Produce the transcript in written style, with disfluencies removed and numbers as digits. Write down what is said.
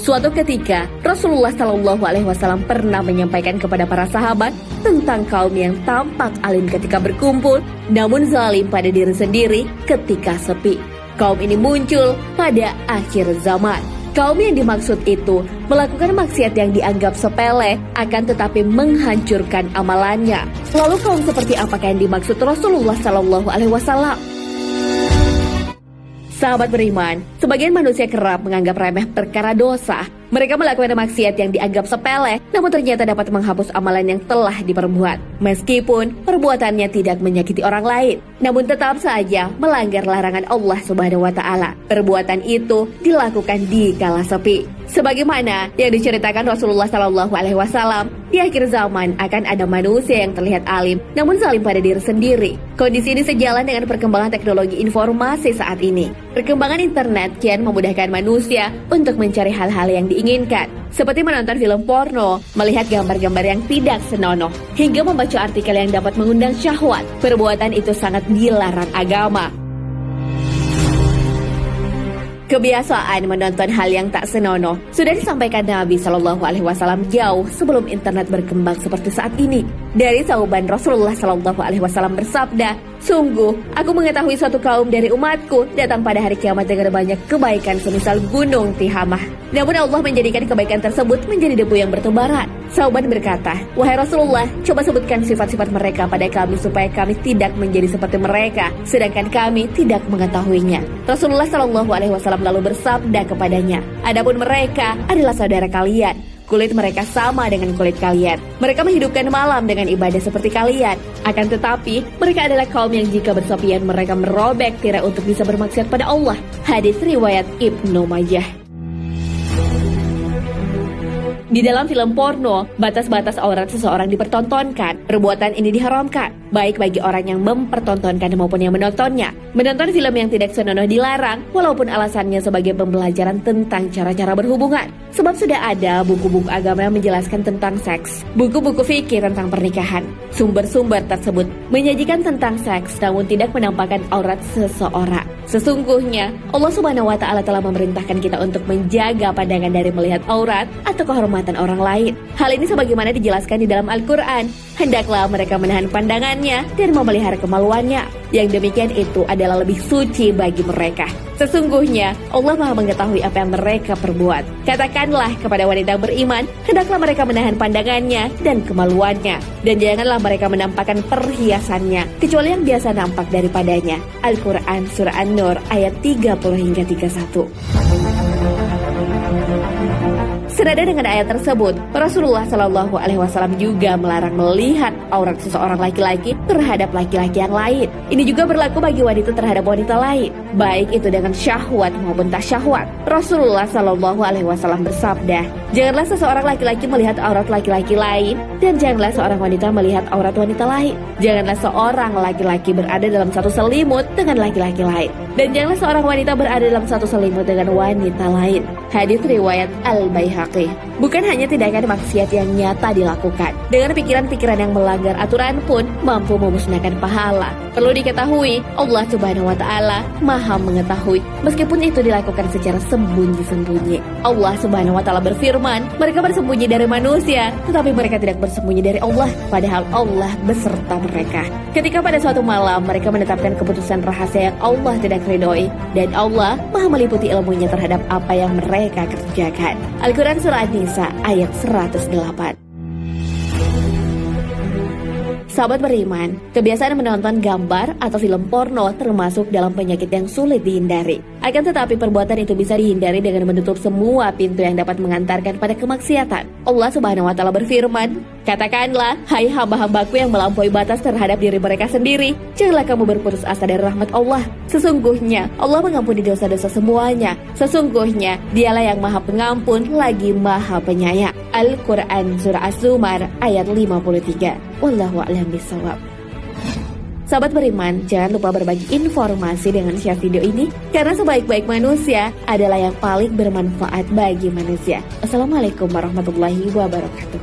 Suatu ketika, Rasulullah Shallallahu Alaihi Wasallam pernah menyampaikan kepada para sahabat tentang kaum yang tampak alim ketika berkumpul, namun zalim pada diri sendiri ketika sepi. Kaum ini muncul pada akhir zaman. Kaum yang dimaksud itu melakukan maksiat yang dianggap sepele, akan tetapi menghancurkan amalannya. Lalu kaum seperti apakah yang dimaksud Rasulullah Shallallahu Alaihi Wasallam? Sahabat beriman, sebagian manusia kerap menganggap remeh perkara dosa. Mereka melakukan maksiat yang dianggap sepele, namun ternyata dapat menghapus amalan yang telah diperbuat. Meskipun perbuatannya tidak menyakiti orang lain, namun tetap saja melanggar larangan Allah Subhanahu wa Ta'ala. Perbuatan itu dilakukan di kala sepi. Sebagaimana yang diceritakan Rasulullah Shallallahu Alaihi Wasallam, di akhir zaman akan ada manusia yang terlihat alim, namun zalim pada diri sendiri. Kondisi ini sejalan dengan perkembangan teknologi informasi saat ini. Perkembangan internet kian memudahkan manusia untuk mencari hal-hal yang diinginkan, seperti menonton film porno, melihat gambar-gambar yang tidak senonoh, hingga membaca artikel yang dapat mengundang syahwat. Perbuatan itu sangat dilarang agama. Kebiasaan menonton hal yang tak senonoh sudah disampaikan Nabi Shallallahu Alaihi Wasallam jauh sebelum internet berkembang seperti saat ini. Dari Sauban, Rasulullah Shallallahu Alaihi Wasallam bersabda, "Sungguh, aku mengetahui suatu kaum dari umatku datang pada hari kiamat dengan banyak kebaikan semisal gunung Tihamah. Namun Allah menjadikan kebaikan tersebut menjadi debu yang bertebaran." Sauban berkata, "Wahai Rasulullah, coba sebutkan sifat-sifat mereka pada kami supaya kami tidak menjadi seperti mereka, sedangkan kami tidak mengetahuinya." Rasulullah Shallallahu Alaihi Wasallam lalu bersabda kepadanya, "Adapun mereka adalah saudara kalian. Kulit mereka sama dengan kulit kalian. Mereka menghidupkan malam dengan ibadah seperti kalian. Akan tetapi, mereka adalah kaum yang jika bersepian mereka merobek tirai untuk bisa bermaksiat pada Allah." Hadis riwayat Ibnu Majah. Di dalam film porno, batas-batas aurat seseorang dipertontonkan. Perbuatan ini diharamkan, baik bagi orang yang mempertontonkan maupun yang menontonnya. Menonton film yang tidak senonoh dilarang, walaupun alasannya sebagai pembelajaran tentang cara-cara berhubungan. Sebab sudah ada buku-buku agama yang menjelaskan tentang seks, buku-buku fikih tentang pernikahan. Sumber-sumber tersebut menyajikan tentang seks, namun tidak menampakkan aurat seseorang. Sesungguhnya, Allah Subhanahu wa Ta'ala telah memerintahkan kita untuk menjaga pandangan dari melihat aurat atau kehormatan orang lain. Hal ini sebagaimana dijelaskan di dalam Al-Quran. Hendaklah mereka menahan pandangannya dan memelihara kemaluannya. Yang demikian itu adalah lebih suci bagi mereka. Sesungguhnya Allah Maha mengetahui apa yang mereka perbuat. Katakanlah kepada wanita beriman, hendaklah mereka menahan pandangannya dan kemaluannya, dan janganlah mereka menampakkan perhiasannya kecuali yang biasa nampak daripadanya. Al-Quran Surah An-Nur ayat 30 hingga 31. Senada dengan ayat tersebut, Rasulullah Shallallahu Alaihi Wasallam juga melarang melihat aurat seseorang laki-laki terhadap laki-laki yang lain. Ini juga berlaku bagi wanita terhadap wanita lain, baik itu dengan syahwat maupun tak syahwat. Rasulullah Shallallahu Alaihi Wasallam bersabda, "Janganlah seseorang laki-laki melihat aurat laki-laki lain, dan janganlah seorang wanita melihat aurat wanita lain. Janganlah seorang laki-laki berada dalam satu selimut dengan laki-laki lain, dan janganlah seorang wanita berada dalam satu selimut dengan wanita lain." Hadis riwayat Al-Baihaqi. Bukan hanya tindakan maksiat yang nyata dilakukan, dengan pikiran-pikiran yang melanggar aturan pun mampu memusnahkan pahala. Perlu diketahui, Allah Subhanahu wa Ta'ala Maha mengetahui, meskipun itu dilakukan secara sembunyi-sembunyi. Allah Subhanahu wa Ta'ala berfirman, "Mereka bersembunyi dari manusia, tetapi mereka tidak bersembunyi dari Allah, padahal Allah beserta mereka." Ketika pada suatu malam mereka menetapkan keputusan rahasia yang Allah tidak ridhoi, dan Allah Maha meliputi ilmunya terhadap apa yang mereka kerjakan. Al-Quran Surah An-Nisa ayat 108. Sahabat beriman, kebiasaan menonton gambar atau film porno termasuk dalam penyakit yang sulit dihindari. Akan tetapi perbuatan itu bisa dihindari dengan menutup semua pintu yang dapat mengantarkan pada kemaksiatan. Allah Subhanahu wa Ta'ala berfirman, "Katakanlah, hai hamba-hambaku yang melampaui batas terhadap diri mereka sendiri, janganlah kamu berputus asa dari rahmat Allah. Sesungguhnya Allah mengampuni dosa-dosa semuanya. Sesungguhnya Dialah yang Maha Pengampun lagi Maha Penyayang." Al-Quran Surah Az-Zumar ayat 53. Wallahu a'lam bishawab. Sahabat beriman, jangan lupa berbagi informasi dengan share video ini, karena sebaik-baik manusia adalah yang paling bermanfaat bagi manusia. Assalamualaikum warahmatullahi wabarakatuh.